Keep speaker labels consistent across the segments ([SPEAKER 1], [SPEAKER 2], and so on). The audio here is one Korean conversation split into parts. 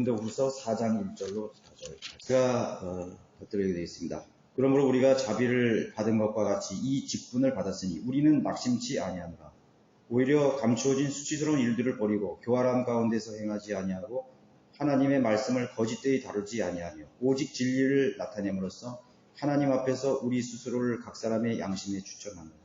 [SPEAKER 1] 고린도후서 4장 1절로 4절 제가 덧드리게 되어 있습니다. 그러므로 우리가 자비를 받은 것과 같이 이 직분을 받았으니 우리는 낙심치 아니하노라. 오히려 감추어진 수치스러운 일들을 버리고 교활함 가운데서 행하지 아니하고 하나님의 말씀을 거짓되이 다루지 아니하며 오직 진리를 나타냄으로써 하나님 앞에서 우리 스스로를 각 사람의 양심에 추천하노라.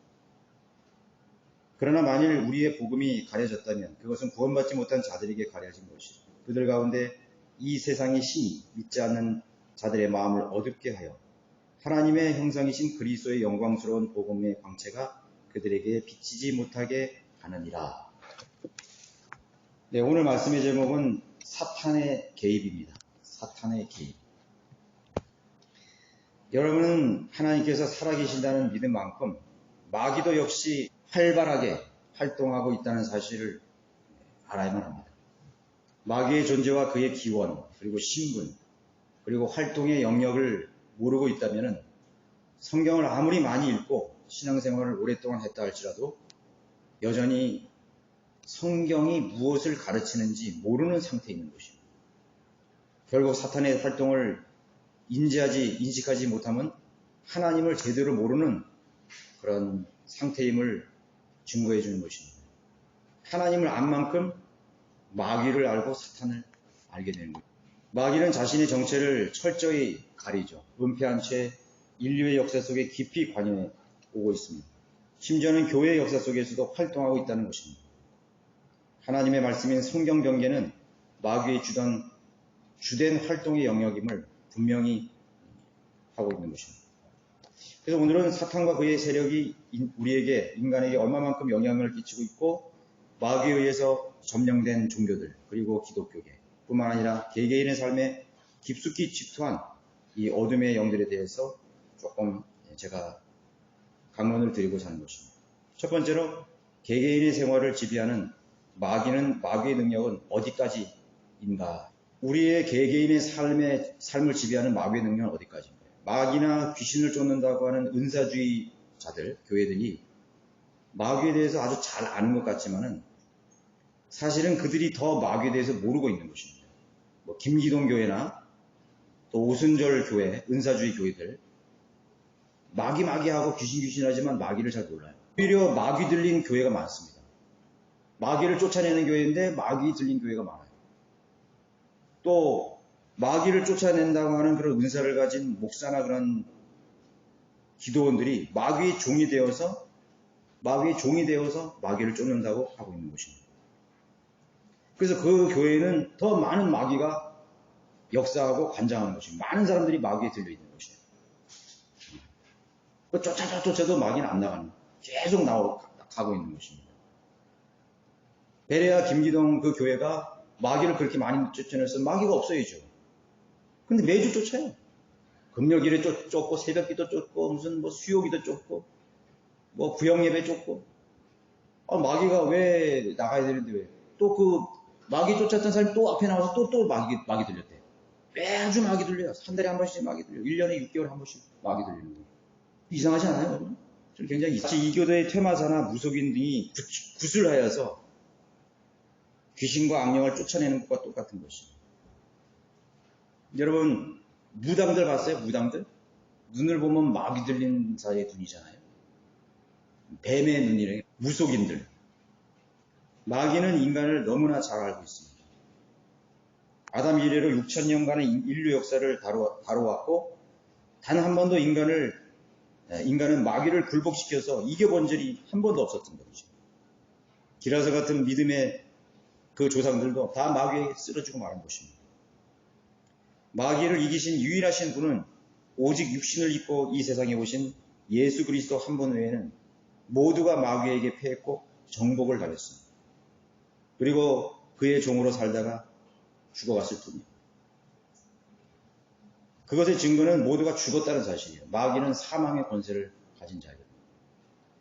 [SPEAKER 1] 그러나 만일 우리의 복음이 가려졌다면 그것은 구원받지 못한 자들에게 가려진 것이다. 그들 가운데 이 세상의 신이 믿지 않는 자들의 마음을 어둡게 하여 하나님의 형상이신 그리스도의 영광스러운 복음의 광채가 그들에게 비치지 못하게 하느니라. 네, 오늘 말씀의 제목은 사탄의 개입입니다. 사탄의 개입. 여러분은 하나님께서 살아계신다는 믿음만큼 마귀도 역시 활발하게 활동하고 있다는 사실을 알아야만 합니다. 마귀의 존재와 그의 기원, 그리고 신분, 그리고 활동의 영역을 모르고 있다면 성경을 아무리 많이 읽고 신앙생활을 오랫동안 했다 할지라도 여전히 성경이 무엇을 가르치는지 모르는 상태에 있는 것입니다. 결국 사탄의 활동을 인식하지 못하면 하나님을 제대로 모르는 그런 상태임을 증거해 주는 것입니다. 하나님을 안 만큼 마귀를 알고 사탄을 알게 되는 거예요. 마귀는 자신의 정체를 철저히 가리죠. 은폐한 채 인류의 역사 속에 깊이 관여해 오고 있습니다. 심지어는 교회의 역사 속에서도 활동하고 있다는 것입니다. 하나님의 말씀인 성경 경계는 마귀의 주된 활동의 영역임을 분명히 하고 있는 것입니다. 그래서 오늘은 사탄과 그의 세력이 우리에게, 인간에게 얼마만큼 영향을 끼치고 있고 마귀에 의해서 점령된 종교들, 그리고 기독교계 뿐만 아니라 개개인의 삶에 깊숙이 집투한 이 어둠의 영들에 대해서 조금 제가 강론을 드리고자 하는 것입니다. 첫 번째로 개개인의 생활을 지배하는 마귀의 능력은 어디까지인가? 우리의 개개인의 삶을 지배하는 마귀의 능력은 어디까지인가요? 마귀나 귀신을 쫓는다고 하는 은사주의자들, 교회들이 마귀에 대해서 아주 잘 아는 것 같지만은 사실은 그들이 더 마귀에 대해서 모르고 있는 것입니다. 김기동 교회나 또 오순절 교회, 은사주의 교회들 마귀하고 귀신하지만 마귀를 잘 몰라요. 오히려 마귀 들린 교회가 많습니다. 마귀를 쫓아내는 교회인데 마귀 들린 교회가 많아요. 또 마귀를 쫓아낸다고 하는 그런 은사를 가진 목사나 그런 기도원들이 마귀의 종이 되어서 마귀를 쫓는다고 하고 있는 것입니다. 그래서 그 교회는 더 많은 마귀가 역사하고 관장하는 것입니다. 많은 사람들이 마귀에 들려 있는 것이에요. 쫓아도 마귀는 안 나가는 거예요. 계속 가고 있는 것입니다. 베레아 김기동 그 교회가 마귀를 그렇게 많이 쫓아내서 마귀가 없어야죠. 근데 매주 쫓아요. 금요일에 쫓고 새벽기도 쫓고 무슨 수요기도 쫓고 구역예배 쫓고 마귀가 왜 나가야 되는데 왜? 또 그 마귀 쫓았던 사람이 또 앞에 나와서 또 마귀 들렸대. 매주 마귀 들려요. 한 달에 한 번씩 마귀 들려요. 1년에 6개월 한 번씩 마귀 들리는 거예요. 이상하지 않아요, 여러분? 굉장히 이 교도의 퇴마사나 무속인 등이 구슬하여서 귀신과 악령을 쫓아내는 것과 똑같은 것입니다. 여러분, 무당들 봤어요? 무당들? 눈을 보면 마귀 들린 사이의 눈이잖아요. 뱀의 눈이래요. 무속인들. 마귀는 인간을 너무나 잘 알고 있습니다. 아담 이래로 6,000년간의 인류 역사를 다루었고 단 한 번도 인간은 마귀를 굴복시켜서 이겨본 적이 한 번도 없었던 것이죠. 기라사 같은 믿음의 그 조상들도 다 마귀에게 쓰러지고 말한 것입니다. 마귀를 이기신 유일하신 분은 오직 육신을 입고 이 세상에 오신 예수 그리스도 한 분 외에는 모두가 마귀에게 패했고 정복을 당했습니다. 그리고 그의 종으로 살다가 죽어갔을 뿐입니다. 그것의 증거는 모두가 죽었다는 사실이에요. 마귀는 사망의 권세를 가진 자예요.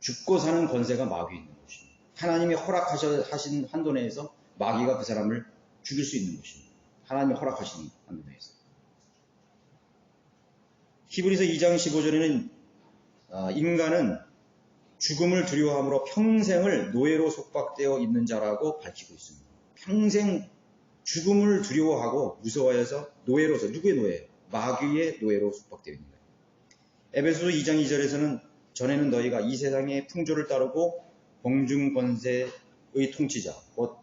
[SPEAKER 1] 죽고 사는 권세가 마귀에 있는 것입니다. 하나님이 허락하신 한도 내에서 마귀가 그 사람을 죽일 수 있는 것입니다. 하나님이 허락하신 한도 내에서. 히브리서 2장 15절에는 인간은 죽음을 두려워함으로 평생을 노예로 속박되어 있는 자라고 밝히고 있습니다. 평생 죽음을 두려워하고 무서워해서 노예로서, 누구의 노예? 마귀의 노예로 속박되어 있는 거예요. 에베소서 2장 2절에서는 전에는 너희가 이 세상의 풍조를 따르고 공중권세의 통치자,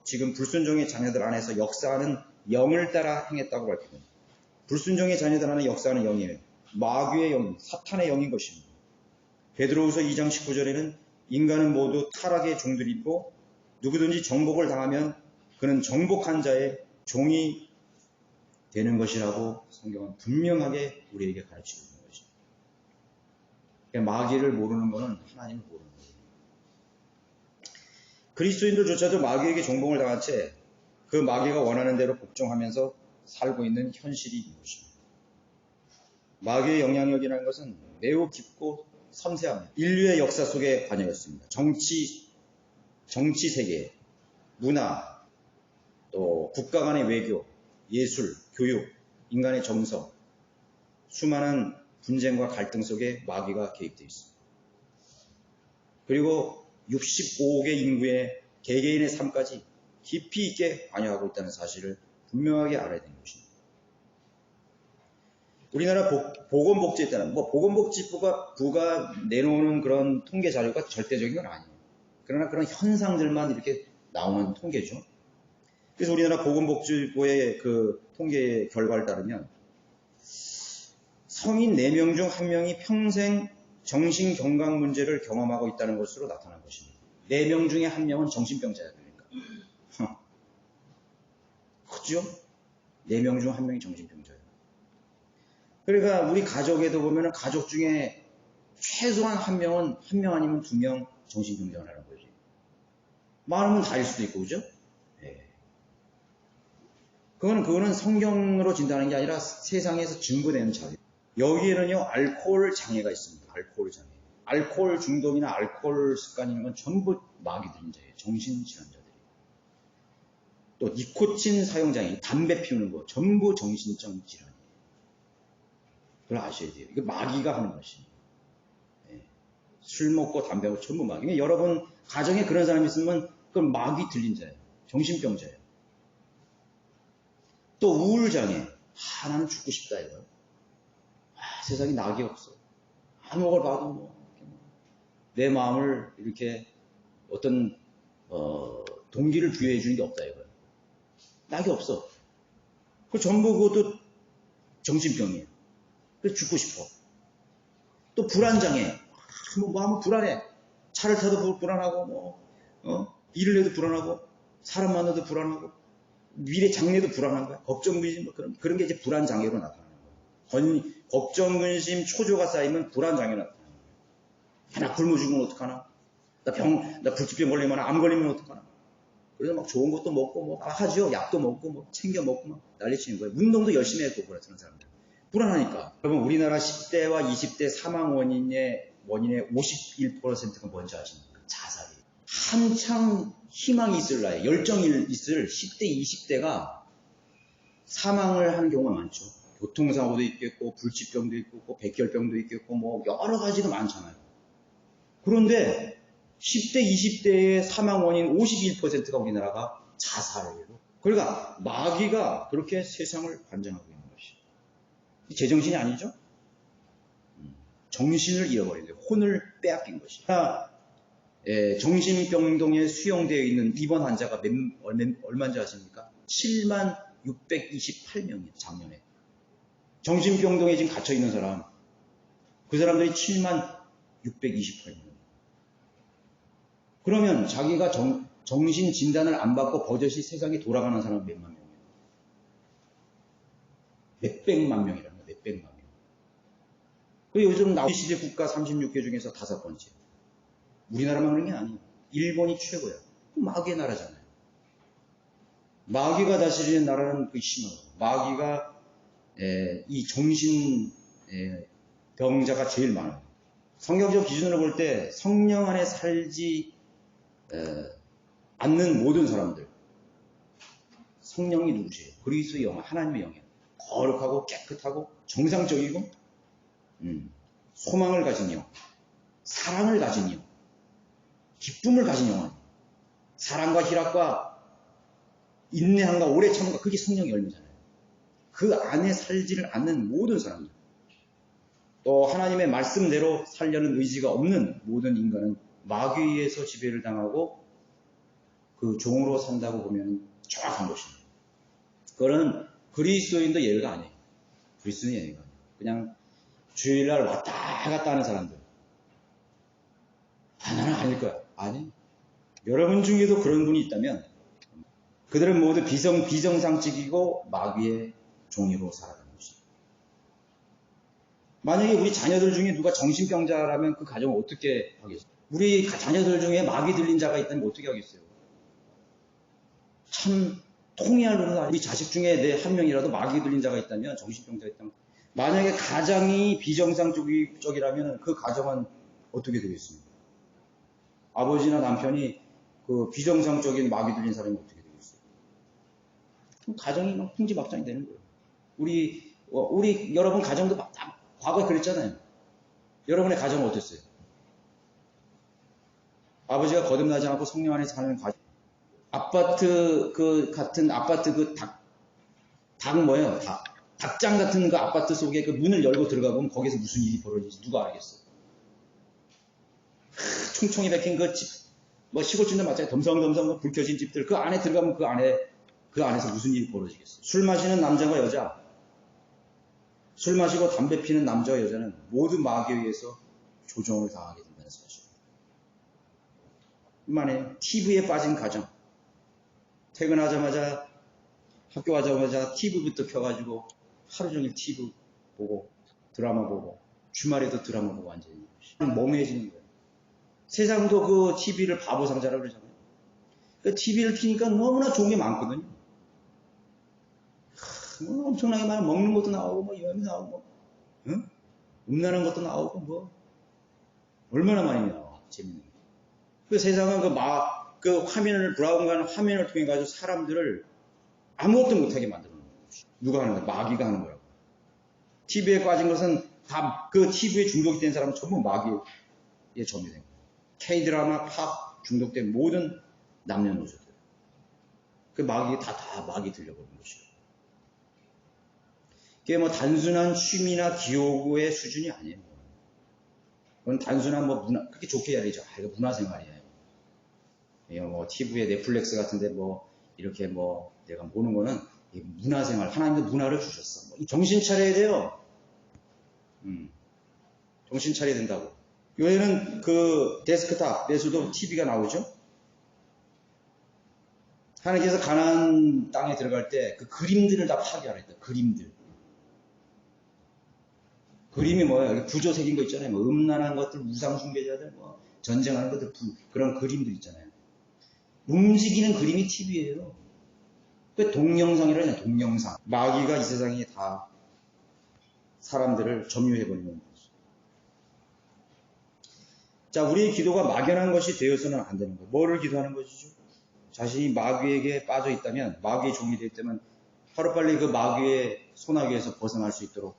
[SPEAKER 1] 지금 불순종의 자녀들 안에서 역사하는 영을 따라 행했다고 밝힙니다. 불순종의 자녀들 안에 역사하는 영이에요. 마귀의 영, 사탄의 영인 것입니다. 베드로후서 2장 19절에는 인간은 모두 타락의 종들이고 누구든지 정복을 당하면 그는 정복한 자의 종이 되는 것이라고 성경은 분명하게 우리에게 가르치고 있는 것입니다. 그러니까 마귀를 모르는 것은 하나님을 모르는 거예요. 그리스도인들조차도 마귀에게 종봉을 당한 채 그 마귀가 원하는 대로 복종하면서 살고 있는 현실이 있는 것입니다. 마귀의 영향력이라는 것은 매우 깊고 섬세합니다. 인류의 역사 속에 관여했습니다. 정치 세계, 문화, 또 국가 간의 외교, 예술, 교육, 인간의 정서, 수많은 분쟁과 갈등 속에 마귀가 개입되어 있습니다. 그리고 65억의 인구의 개개인의 삶까지 깊이 있게 관여하고 있다는 사실을 분명하게 알아야 되는 것입니다. 우리나라 보건복지에 따른 보건복지부가 내놓는 그런 통계 자료가 절대적인 건 아니에요. 그러나 그런 현상들만 이렇게 나오는 통계죠. 그래서 우리나라 보건복지부의 그 통계 결과를 따르면 성인 4명 중 1명이 평생 정신건강 문제를 경험하고 있다는 것으로 나타난 것입니다. 4명 중에 1명은 정신병자야. 그러니까. 그죠? 4명 중 1명이 정신병자예요. 그러니까 우리 가족에도 보면 가족 중에 최소한 1명은 1명 아니면 2명 정신병자가 나는 거지. 많으면 다일 수도 있고, 그죠? 네. 그거는 성경으로 진단하는 게 아니라 세상에서 증거되는 자료. 여기에는요, 알코올 장애가 있습니다. 알코올 장애. 알코올 중독이나 알코올 습관이라는 건 전부 마귀들인 자예요. 정신질환자들이. 또 니코틴 사용장애, 담배 피우는 거, 전부 정신적 질환이에요. 그걸 아셔야 돼요. 이거 마귀가 하는 것입니다. 네. 술 먹고 담배 먹고 전부 마귀. 그러니까 여러분 가정에 그런 사람이 있으면 그건 마귀 들린 자예요. 정신병자예요. 또 우울장애. 나는 죽고 싶다 이거요. 세상에 낙이 없어. 아무 걸 봐도 내 마음을 이렇게 어떤 동기를 부여해 주는 게 없다 이거예요. 낙이 없어. 그 전부 그것도 정신병이에요. 그래서 죽고 싶어. 또 불안장애. 뭐 하면 불안해. 차를 타도 불안하고, 일을 해도 불안하고, 사람 만나도 불안하고, 미래 장래도 불안한 거야. 걱정, 근심, 그런 게 이제 불안장애로 나타나는 거야. 걱정, 근심, 초조가 쌓이면 불안장애로 나타나는 거야. 나 굶어 죽으면 어떡하나? 나 불치병 걸리면, 암 걸리면 어떡하나? 그래서 막 좋은 것도 먹고, 하죠. 약도 먹고, 챙겨 먹고, 난리 치는 거예요. 운동도 열심히 했고, 그런 사람들. 불안하니까. 여러분, 우리나라 10대와 20대 사망 원인의 51%가 뭔지 아십니까? 자살이에요. 한창 희망이 있을 나이, 열정이 있을 10대, 20대가 사망을 하는 경우가 많죠. 교통사고도 있겠고, 불치병도 있고, 백혈병도 있겠고, 여러 가지가 많잖아요. 그런데 10대, 20대의 사망 원인 51%가 우리나라가 자살이에요. 그러니까 마귀가 그렇게 세상을 관장하고 있는 것이에요. 제정신이 아니죠? 정신을 잃어버린 거예요. 혼을 빼앗긴 것이에요. 정신병동에 수용되어 있는 입원 환자가 얼마인지 아십니까? 7만 628명이에요. 작년에. 정신병동에 지금 갇혀있는 사람. 그 사람들이 7만 628명. 그러면 자기가 정신 진단을 안 받고 버젓이 세상에 돌아가는 사람은 몇만 명이에요? 몇백만 명이라는 거예요. 몇백만 명. 그리고 요즘 OECD 국가 36개 중에서 5번째. 우리나라만 그런 게 아니에요. 일본이 최고야. 마귀의 나라잖아요. 마귀가 다스리는 나라는 그 심하고, 마귀가 이 정신 병자가 제일 많아요. 성경적 기준으로 볼 때 성령 안에 살지 않는 모든 사람들, 성령이 누구세요? 그리스도의 영, 하나님의 영이에요. 거룩하고 깨끗하고 정상적이고 소망을 가진 영, 사랑을 가진 영, 기쁨을 가진 영혼, 사랑과 희락과 인내함과 오래 참음과 그게 성령의 열매잖아요. 그 안에 살지를 않는 모든 사람들, 또 하나님의 말씀대로 살려는 의지가 없는 모든 인간은 마귀에서 지배를 당하고 그 종으로 산다고 보면 정확한 것입니다. 그거는 그리스도인도 예외가 아니에요. 그리스도인 예외가 아니에요. 그냥 주일날 왔다 갔다 하는 사람들. 나는 아닐 거야. 아니. 여러분 중에도 그런 분이 있다면 그들은 모두 비정상적이고 마귀의 종이로 살아가는 것입니다. 만약에 우리 자녀들 중에 누가 정신병자라면 그 가정을 어떻게 하겠어요? 우리 자녀들 중에 마귀 들린 자가 있다면 어떻게 하겠어요? 참 통해할 노릇. 우리 자식 중에 내 한 명이라도 마귀 들린 자가 있다면, 정신병자가 있다면, 만약에 가장이 비정상적이라면 그 가정은 어떻게 되겠습니까? 아버지나 남편이 그 비정상적인 마귀 들린 사람이 어떻게 되겠어요? 그럼 가정이 막 풍지박장이 되는 거예요. 우리 여러분 가정도 다 과거에 그랬잖아요. 여러분의 가정은 어땠어요? 아버지가 거듭나지 않고 성령 안에 사는 가정. 아파트 같은 아파트 닭 뭐예요? 닭장 같은 그 아파트 속에 그 문을 열고 들어가 보면 거기서 무슨 일이 벌어지지 누가 알겠어? 총총이 박힌 그 집, 뭐 시골집도 마찬가지, 덤성덤성 불 켜진 집들, 그 안에 들어가면 그 안에서 무슨 일이 벌어지겠어요? 술 마시는 남자와 여자, 술 마시고 담배 피는 남자와 여자는 모두 마귀에 의해서 조종을 당하게 된다는 사실. 이만해요. TV에 빠진 가정. 퇴근하자마자, 학교 가자마자 TV부터 켜가지고 하루 종일 TV 보고, 드라마 보고, 주말에도 드라마 보고 완전히 멍해지는 거예요. 세상도 그 TV를 바보 상자라고 그러잖아요. 그 TV를 키니까 너무나 좋은 게 많거든요. 뭐 엄청나게 많아. 먹는 것도 나오고, 뭐, 여행 나오고, 응? 음란한 것도 나오고, 뭐. 얼마나 많이 나와. 재밌는 게. 그 세상은 그 화면을, 브라운관 화면을 통해가지고 사람들을 아무것도 못하게 만들어 놓는 거죠. 누가 하는 거야? 마귀가 하는 거라고. TV에 빠진 것은 다 그 TV에 중독이 된 사람은 전부 마귀에 점유된 거예요. K-드라마, 팝 중독된 모든 남녀노소들. 그 마귀 다 마귀 들려버린 것이죠. 그게 뭐 단순한 취미나 기호구의 수준이 아니에요. 그건 단순한 뭐 그렇게 좋게 해야 되죠. 이거 문화생활이에요. 이거 뭐 TV에 넷플릭스 같은데 뭐 이렇게 뭐 내가 보는 거는 문화생활, 하나님도 문화를 주셨어. 뭐 정신 차려야 돼요. 정신 차려야 된다고. 요새는 그 데스크탑에서도 TV가 나오죠. 하나님께서 가나안 땅에 들어갈 때 그 그림들을 다 파괴하라 했다. 그림들. 그림이 뭐예요? 구조 새긴 거 있잖아요. 뭐 음란한 것들, 우상 숭배자들, 뭐 전쟁하는 것들, 그런 그림들 있잖아요. 움직이는 그림이 TV예요. 그 동영상이라잖아요. 동영상. 마귀가 이 세상에 다 사람들을 점유해버리는 거죠. 자, 우리의 기도가 막연한 것이 되어서는 안 되는 거예요. 뭐를 기도하는 것이죠? 자신이 마귀에게 빠져 있다면, 마귀의 종이 되었다면 하루빨리 그 마귀의 소나기에서 벗어날 수 있도록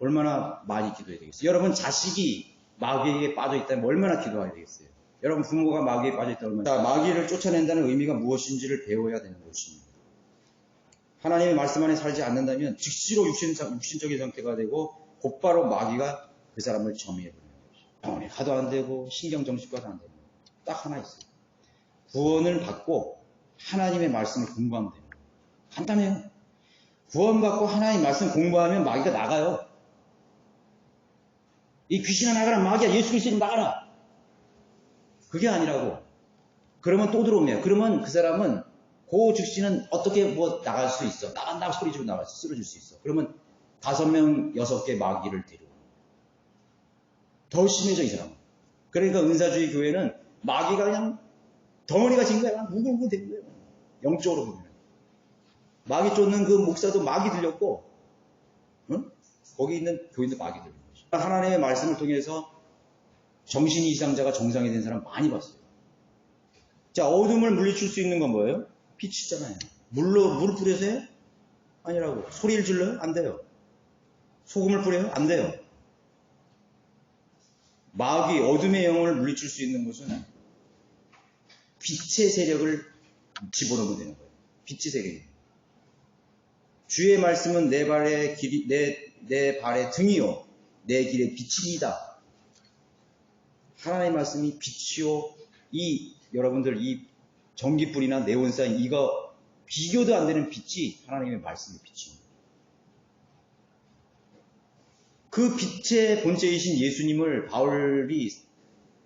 [SPEAKER 1] 얼마나 많이 기도해야 되겠어요? 여러분 자식이 마귀에게 빠져 있다면 얼마나 기도해야 되겠어요? 여러분 부모가 마귀에 빠져 있다면 자, 마귀를 쫓아낸다는 의미가 무엇인지를 배워야 되는 것입니다. 하나님의 말씀 안에 살지 않는다면 즉시로 육신적인 상태가 되고 곧바로 마귀가 그 사람을 점유해버리는 거죠. 병원에 가도 안 되고 신경정신과도 안 되고 딱 하나 있어요. 구원을 받고 하나님의 말씀을 공부하면 돼요. 간단해요. 구원받고 하나님의 말씀 공부하면 마귀가 나가요. 이 귀신아 나가라, 마귀야, 예수 그리스도 나가라. 그게 아니라고. 그러면 또 들어오면, 그러면 그 사람은 그 즉시는 어떻게 뭐 나갈 수 있어. 나간다고 소리 지르고 나갈 수, 쓰러질 수 있어. 그러면 5명, 6개 마귀를 데리고. 더 심해져, 이 사람은. 그러니까 은사주의 교회는 마귀가 그냥 덩어리가 진 거야. 우글우글 된 거예요. 영적으로 보면. 마귀 쫓는 그 목사도 마귀 들렸고, 응? 거기 있는 교인도 마귀 들린 거죠. 하나님의 말씀을 통해서 정신이 이상자가 정상이 된 사람 많이 봤어요. 자, 어둠을 물리칠 수 있는 건 뭐예요? 빛이잖아요. 물을 뿌려서요? 아니라고. 소리를 질러요? 안 돼요. 소금을 뿌려요? 안 돼요. 마귀, 어둠의 영혼을 물리칠 수 있는 것은 빛의 세력을 집어넣으면 되는 거예요. 빛이 세계입니다. 주의 말씀은 내 발의 길이, 내 발의 등이요 내 길의 빛입니다. 하나님의 말씀이 빛이요, 여러분들 이 전기불이나 네온사인 이거 비교도 안 되는 빛이 하나님의 말씀의 빛입니다. 그 빛의 본체이신 예수님을 바울이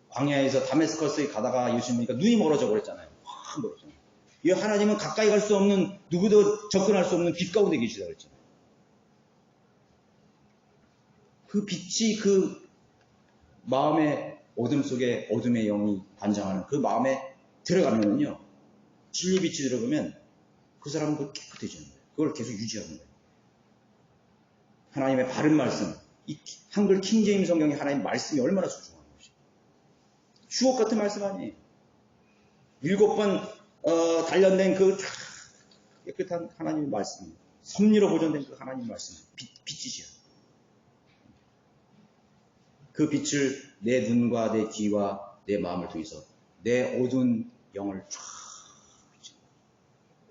[SPEAKER 1] 광야에서 다메스커스에 가다가 예수님 보니까 눈이 멀어져 버렸잖아요. 확 멀어져. 이 하나님은 가까이 갈 수 없는, 누구도 접근할 수 없는 빛 가운데 계시다 그랬잖아요. 그 빛이 그 마음의 어둠 속에 어둠의 영이 반장하는 그 마음에 들어가면요, 진리 빛이 들어가면 그 사람은 그걸 깨끗해지는 거예요. 그걸 계속 유지하는 거예요. 하나님의 바른 말씀, 이 한글 킹제임스 성경에 하나님의 말씀이 얼마나 소중한 것이에요. 주옥 같은 말씀 아니에요. 7번 단련된 그 깨끗한 하나님의 말씀, 섭리로 보존된 그 하나님의 말씀, 빛이시여. 그 빛을 내 눈과 내 귀와 내 마음을 통해서 내 어두운 영을 쫙,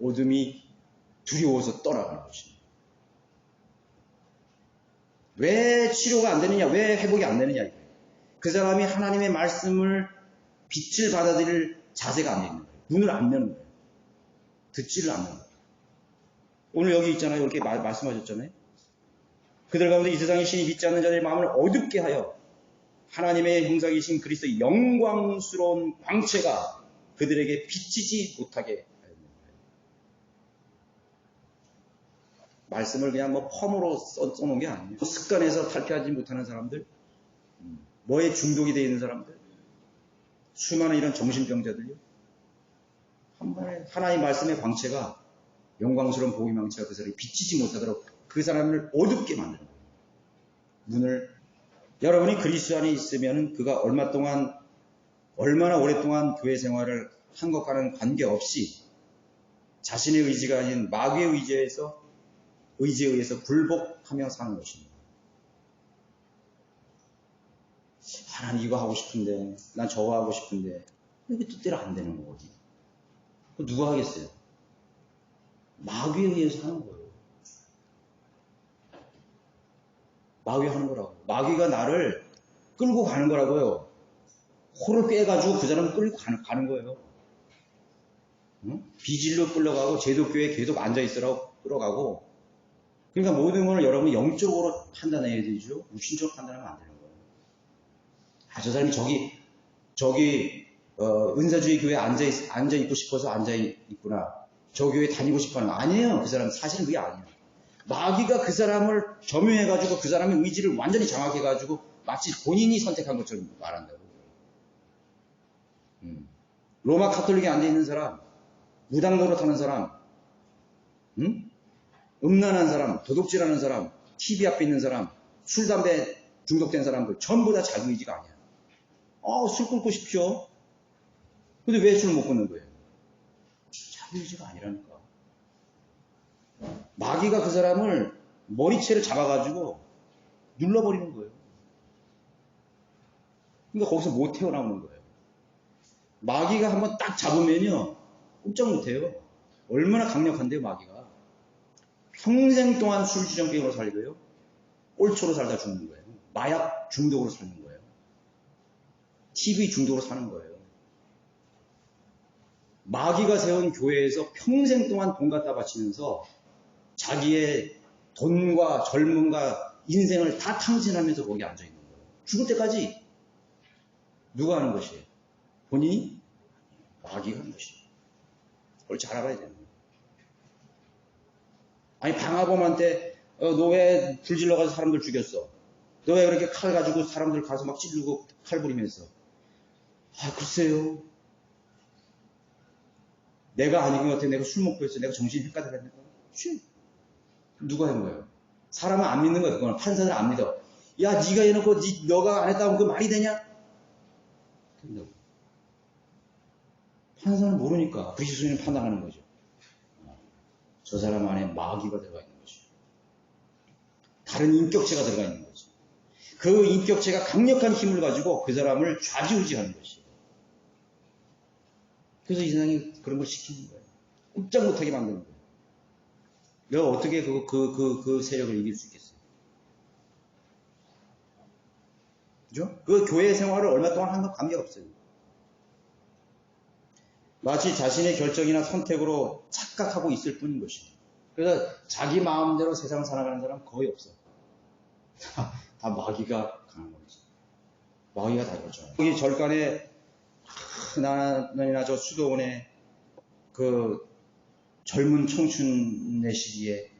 [SPEAKER 1] 어둠이 두려워서 떠나가는 것입니다. 왜 치료가 안 되느냐, 왜 회복이 안 되느냐, 이거예요. 그 사람이 하나님의 말씀을, 빛을 받아들일 자세가 안 되는 거예요. 눈을 안 여는 거예요. 듣지를 않는 거예요. 오늘 여기 있잖아요. 이렇게 말씀하셨잖아요. 그들 가운데 이 세상의 신이 믿지 않는 자들의 마음을 어둡게 하여 하나님의 형상이신 그리스도의 영광스러운 광채가 그들에게 비치지 못하게 하였는 거예요. 말씀을 그냥 펌으로 써놓은 게 아니에요. 습관에서 탈피하지 못하는 사람들, 뭐에 중독이 되어 있는 사람들, 수많은 이런 정신병자들요. 한 번에 하나님 말씀의 광채가, 영광스러운 복음의 광채가 그 사람이 비치지 못하도록 그 사람을 어둡게 만드는 거예요. 눈을, 여러분이 그리스도 안에 있으면 그가 얼마나 오랫동안 교회 생활을 한 것과는 관계없이 자신의 의지가 아닌 마귀의 의지에 의해서 굴복하며 사는 것입니다. 난 이거 하고 싶은데, 난 저거 하고 싶은데, 이게 뜻대로 안 되는 거지. 누가 하겠어요? 마귀에 의해서 하는 거예요. 마귀가 하는 거라고. 마귀가 나를 끌고 가는 거라고요. 코를 꿰가지고 그 사람을 끌고 가는 거예요. 응? 비질로 끌려가고 제독교에 계속 앉아있으라고 끌어가고. 그러니까 모든 것을 여러분이 영적으로 판단해야 되죠. 육신적으로 판단하면 안 되는 거예요. 저 사람이 저기 은사주의 교회에 앉아있고 싶어서 앉아있구나. 저 교회에 다니고 싶어하는 거 아니에요. 그 사람 사실은 그게 아니에요. 마귀가 그 사람을 점유해가지고 그 사람의 의지를 완전히 장악해가지고 마치 본인이 선택한 것처럼 말한다고. 로마 카톨릭에 앉아있는 사람, 무당 노릇하는 사람, 음란한 사람, 도둑질하는 사람, TV 앞에 있는 사람, 술, 담배 중독된 사람들 전부 다 자기 의지가 아니야. 술 끊고 싶죠. 근데 왜 술 못 끊는 거예요? 자기 의지가 아니라니까. 마귀가 그 사람을 머리채를 잡아가지고 눌러버리는 거예요. 그러니까 거기서 못 태어나오는 거예요. 마귀가 한번 딱 잡으면요, 꼼짝 못해요. 얼마나 강력한데요, 마귀가. 평생 동안 술주정병으로 살고요, 꼴초로 살다 죽는 거예요. 마약 중독으로 사는 거예요. TV 중독으로 사는 거예요. 마귀가 세운 교회에서 평생 동안 돈 갖다 바치면서 자기의 돈과 젊음과 인생을 다 탕진하면서 거기 앉아있는 거예요. 죽을 때까지 누가 하는 것이에요? 본인이? 마귀가 하는 것이에요. 그걸 잘 알아야 되는 거예요. 아니, 방화범한테 너 왜 불질러가서 사람들 죽였어? 너 왜 그렇게 칼 가지고 사람들 가서 막 찌르고 칼 부리면서? 글쎄요. 내가 아닌 것 같아. 내가 술 먹고 했어. 내가 정신이 헷갈렸다니까. 누가 한 거예요? 사람은 안 믿는 거예요. 그거는 판사는 안 믿어. 야, 네가 해놓고 너가 안 했다고 그 말이 되냐? 된다고. 판사는 모르니까 불시소년 판단하는 거죠. 저 사람 안에 마귀가 들어가 있는 거죠. 다른 인격체가 들어가 있는 거죠. 그 인격체가 강력한 힘을 가지고 그 사람을 좌지우지하는 것이에요. 그래서 이 세상이 그런 걸 시키는 거예요. 꼼짝 못하게 만드는 거예요. 내가 어떻게 그 세력을 이길 수 있겠어요? 그죠? 그 교회 생활을 얼마 동안 한 건 관계없어요. 마치 자신의 결정이나 선택으로 착각하고 있을 뿐인 것입니다. 그래서 자기 마음대로 세상을 살아가는 사람 거의 없어. 다 마귀가 강한 거지. 마귀가 다 이거죠. 여기 절간에 나나 저 수도원에 그 젊은 청춘의 시기에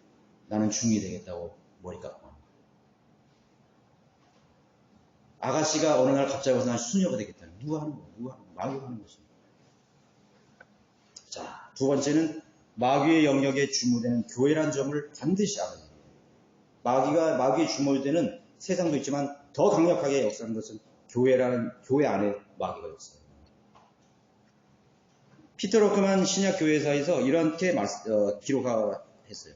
[SPEAKER 1] 나는 중이 되겠다고 머리 깎고 아가씨가 어느 날 갑자기 와서 난 수녀가 되겠다는 누가 하는 거야? 누가 하는 거야? 마귀가 하는 것입니다. 자, 두 번째는 마귀의 영역에 주무되는 교회란 점을 반드시 알아야 돼요. 마귀의 주무되는 세상도 있지만 더 강력하게 역사하는 것은 교회 안에 마귀가 역사해요. 피터 로크만 신약 교회사에서 이렇게 기록했어요.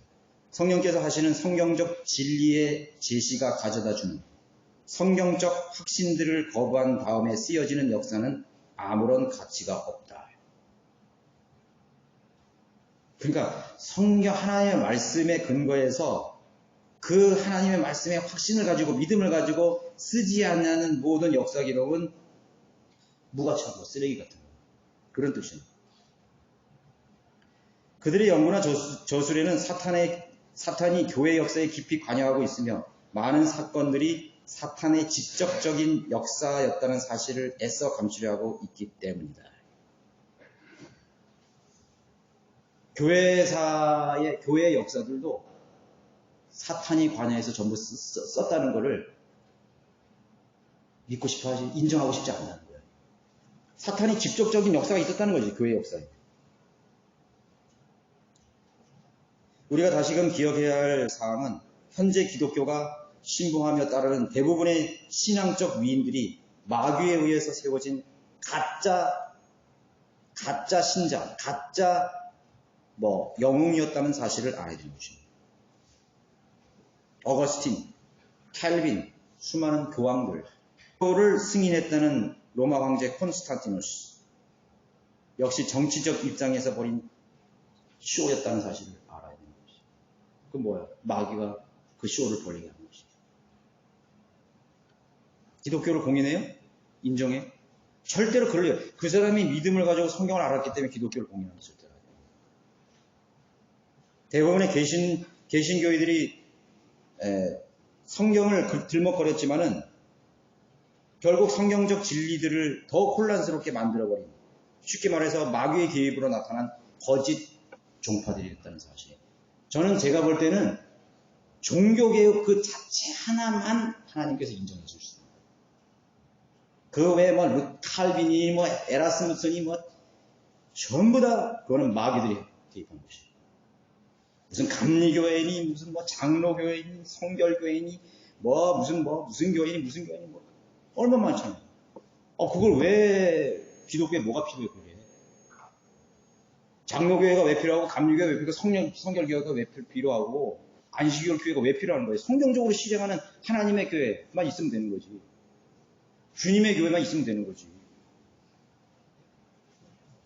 [SPEAKER 1] 성령께서 하시는 성경적 진리의 제시가 가져다주는 성경적 확신들을 거부한 다음에 쓰여지는 역사는 아무런 가치가 없다. 그러니까 성경 하나님의 말씀에 근거해서 그 하나님의 말씀의 확신을 가지고 믿음을 가지고 쓰지 않는 모든 역사 기록은 무가치하고 쓰레기 같은 거. 그런 뜻입니다. 그들의 연구나 저술에는 사탄이 교회 역사에 깊이 관여하고 있으며 많은 사건들이 사탄의 직접적인 역사였다는 사실을 애써 감추려 하고 있기 때문이다. 교회 역사들도 사탄이 관여해서 전부 썼다는 것을 믿고 싶어 하지, 인정하고 싶지 않다는 거예요. 사탄이 직접적인 역사가 있었다는 거지, 교회 역사에. 우리가 다시금 기억해야 할 사항은 현재 기독교가 신봉하며 따르는 대부분의 신앙적 위인들이 마귀에 의해서 세워진 가짜 신자, 가짜 영웅이었다는 사실을 알아야 되는 것입니다. 어거스틴, 캘빈, 수많은 교황들, 교를 승인했다는 로마 황제 콘스탄티누스, 역시 정치적 입장에서 벌인 쇼였다는 사실을 알아야 되는 것입니다. 그 뭐야? 마귀가 그 쇼를 벌이게 하는 것입니다. 기독교를 공인해요? 인정해? 절대로 그럴래요. 그 사람이 믿음을 가지고 성경을 알았기 때문에 기독교를 공인하는 절대로 하죠. 대부분의 개신교회들이 성경을 들먹거렸지만은 결국 성경적 진리들을 더 혼란스럽게 만들어버린, 쉽게 말해서 마귀의 개입으로 나타난 거짓 종파들이었다는 사실이에요. 저는 제가 볼 때는 종교개혁 그 자체 하나만 하나님께서 인정해 줄 수 있습니다. 그 외에 칼빈이 에라스무스니 전부 다 그거는 마귀들이 개입한 것이에요. 무슨 감리교회니 무슨 장로교회니 성결교회니 무슨 교회니 얼마나 많잖아요. 그걸 왜 기독교에 뭐가 필요해 그게? 장로교회가 왜 필요하고 감리교회가 왜 필요하고 성결교회가 왜 필요하고 안식일 교회가 왜 필요한 거예요? 성경적으로 실행하는 하나님의 교회만 있으면 되는 거지. 주님의 교회만 있으면 되는 거지.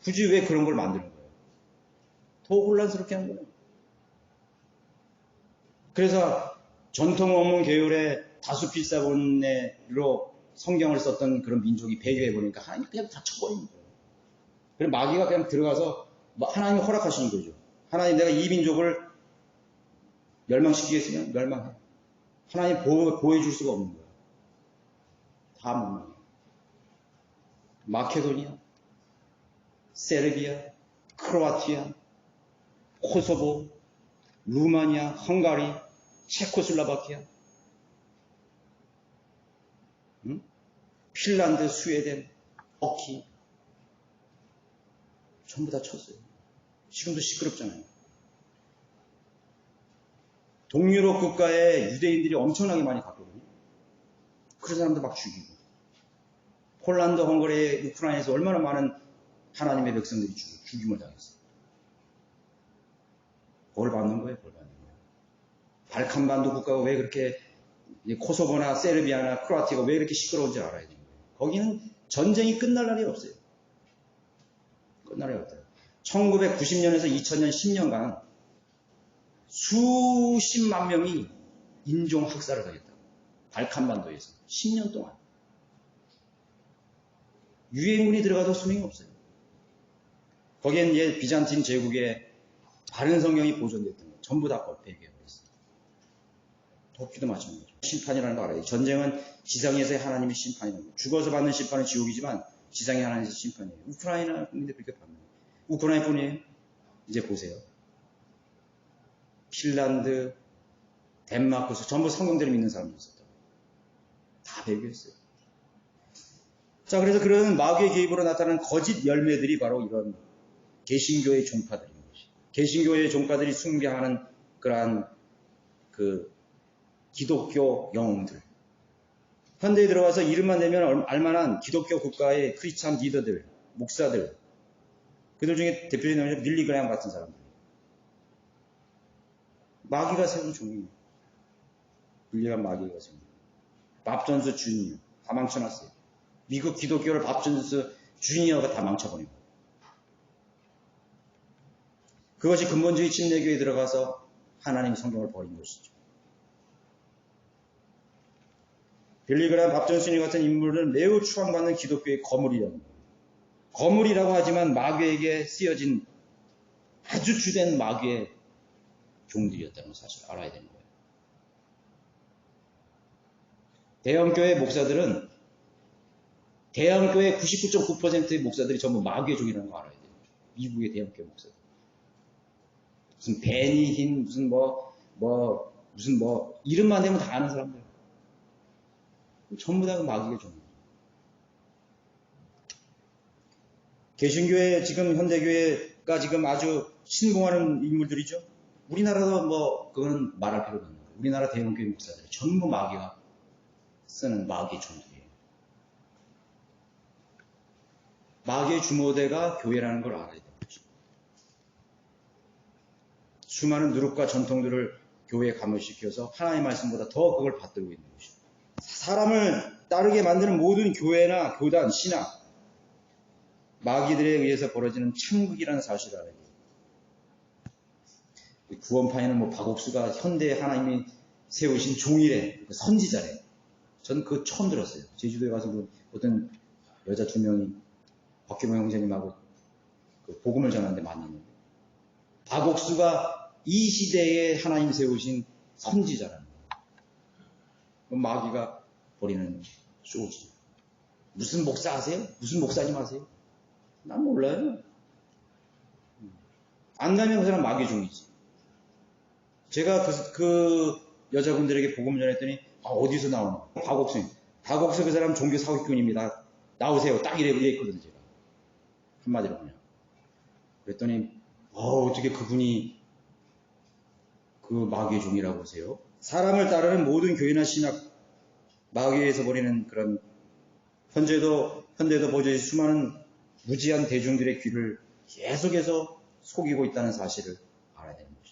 [SPEAKER 1] 굳이 왜 그런 걸 만드는 거예요? 더 혼란스럽게 하는 거예요. 그래서 전통 원문 계율의 다수 필사본으로 성경을 썼던 그런 민족이 배교해 보니까 하나님이 그냥 다 쳐버리는 거예요. 그래서 마귀가 그냥 들어가서 하나님이 허락하시는 거죠. 하나님 내가 이 민족을 멸망시키겠으면 멸망해. 하나님 보호해줄 수가 없는 거예요. 다 못 망해. 마케도니아, 세르비아, 크로아티아, 코소보, 루마니아, 헝가리, 체코슬로바키아, 핀란드, 스웨덴, 터키 전부 다 쳤어요. 지금도 시끄럽잖아요. 동유럽 국가에 유대인들이 엄청나게 많이 갔거든요. 그 사람들 막 죽이고, 폴란드, 헝가리, 우크라이나에서 얼마나 많은 하나님의 백성들이 죽임을 당했어요. 벌 받는 거예요, 벌 받는 거예요. 발칸반도 국가가 왜 그렇게, 코소보나 세르비아나 크로아티아가 왜 이렇게 시끄러운지 알아야 되는 거예요. 거기는 전쟁이 끝날 날이 없어요. 끝날 날이 없어요. 1990년에서 2000년 10년간 수십만 명이 인종 학살을 당했다고. 발칸반도에서 10년 동안. 유해군이 들어가도 소용이 없어요. 거기엔 이제 비잔틴 제국의 바른 성경이 보존됐던 거 전부 다 폐기해버렸어요. 도끼도 마찬가지죠. 심판이라는 거 알아요. 전쟁은 지상에서의 하나님의 심판이라는 거. 죽어서 받는 심판은 지옥이지만 지상의 하나님의 심판이에요. 우크라이나 국민들 그렇게 받는 거예요. 우크라이나뿐이에요. 이제 보세요. 핀란드, 덴마크에서 전부 성경대로 믿는 사람이 있었다고. 다 배교했어요. 자, 그래서 그런 마귀의 개입으로 나타나는 거짓 열매들이 바로 이런 개신교의 종파들인 것이. 개신교의 종파들이 숭배하는 그러한 그 기독교 영웅들. 현대에 들어와서 이름만 내면 알만한 기독교 국가의 크리스찬 리더들, 목사들, 그들 중에 대표적인 밀리 그레이엄 같은 사람들. 마귀가 세운 종이에요. 밀리가 마귀가 세운. 밥 존스 주니어 다 망쳐놨어요. 미국 기독교를 밥 존스 주니어가 다 망쳐버리고. 그것이 근본주의 침례교에 들어가서 하나님의 성경을 버린 것이죠. 빌리 그레이엄, 밥 존스 주니어 같은 인물은 매우 추앙받는 기독교의 거물이라는 거예요. 거물이라고 하지만 마귀에게 쓰여진 아주 주된 마귀의 종들이었다는 사실을 알아야 되는 거예요. 대형교회 목사들은 대형교회 99.9%의 목사들이 전부 마귀의 종이라는 거 알아야 돼요. 미국의 대형교회 목사들. 무슨 베니힌, 무슨 이름만 되면 다 아는 사람들. 전부 다 마귀의 종이에요. 개신교회, 지금 현대교회가 지금 아주 신봉하는 인물들이죠. 우리나라도 그건 말할 필요가 없는 거예요. 우리나라 대형교회 목사들 전부 마귀가 쓰는 마귀의 종들이에요. 마귀의 주모대가 교회라는 걸 알아야 되는 거죠. 수많은 누룩과 전통들을 교회에 감염시켜서 하나님의 말씀보다 더 그걸 받들고 있는 것이죠. 사람을 따르게 만드는 모든 교회나 교단, 신학, 마귀들에 의해서 벌어지는 참극이라는 사실을 알아야 돼요. 구원파에는 박옥수가 현대에 하나님이 세우신 종이래, 선지자래. 저는 그거 처음 들었어요. 제주도에 가서 어떤 여자 2명이 박규명 형제님하고 복음을 전하는데 만났는데, 박옥수가 이 시대에 하나님 세우신 선지자라는 거예요. 마귀가 버리는 쇼지. 무슨 목사 아세요? 무슨 목사님 아세요? 난 몰라요. 안 가면 그 사람 마귀 종이지. 제가 그 여자분들에게 복음을 전했더니 어디서 나오나? 박옥수. 박옥수 그 사람 종교 사기꾼입니다. 나오세요. 딱 이래 있거든요. 제가 한마디로 그냥. 그랬더니 어떻게 그분이 그 마귀의 종이라고 하세요? 사람을 따르는 모든 교회나 신학, 마귀에서 벌이는 그런 현대도 보여주는 수많은 무지한 대중들의 귀를 계속해서 속이고 있다는 사실을 알아야 되는 것입니다.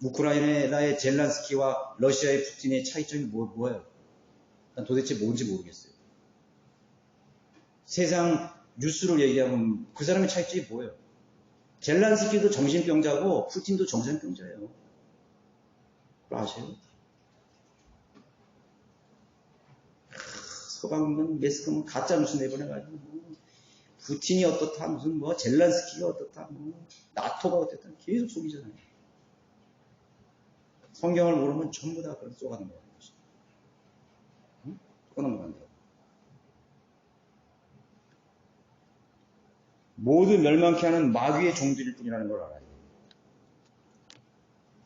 [SPEAKER 1] 우크라이나의 젤란스키와 러시아의 푸틴의 차이점이 뭐예요? 난 도대체 뭔지 모르겠어요. 세상 뉴스로 얘기하면 그 사람의 차이점이 뭐예요? 젤란스키도 정신병자고 푸틴도 정신병자예요. 그거 아세요? 서방은 매스컴은 가짜 뉴스 내보내가지고 푸틴이 어떻다, 무슨 젤란스키가 어떻다, 나토가 어떻다 계속 속이잖아요. 성경을 모르면 전부 다 그런 쏘가는 거예요. 응? 끊어먹는다고. 모두 멸망케 하는 마귀의 종들일 뿐이라는 걸 알아야 돼요.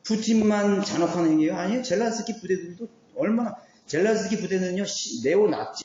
[SPEAKER 1] 푸틴만 잔혹한 행위예요? 아니에요. 젤란스키 부대들도 얼마나, 젤란스키 부대는요, 네오나치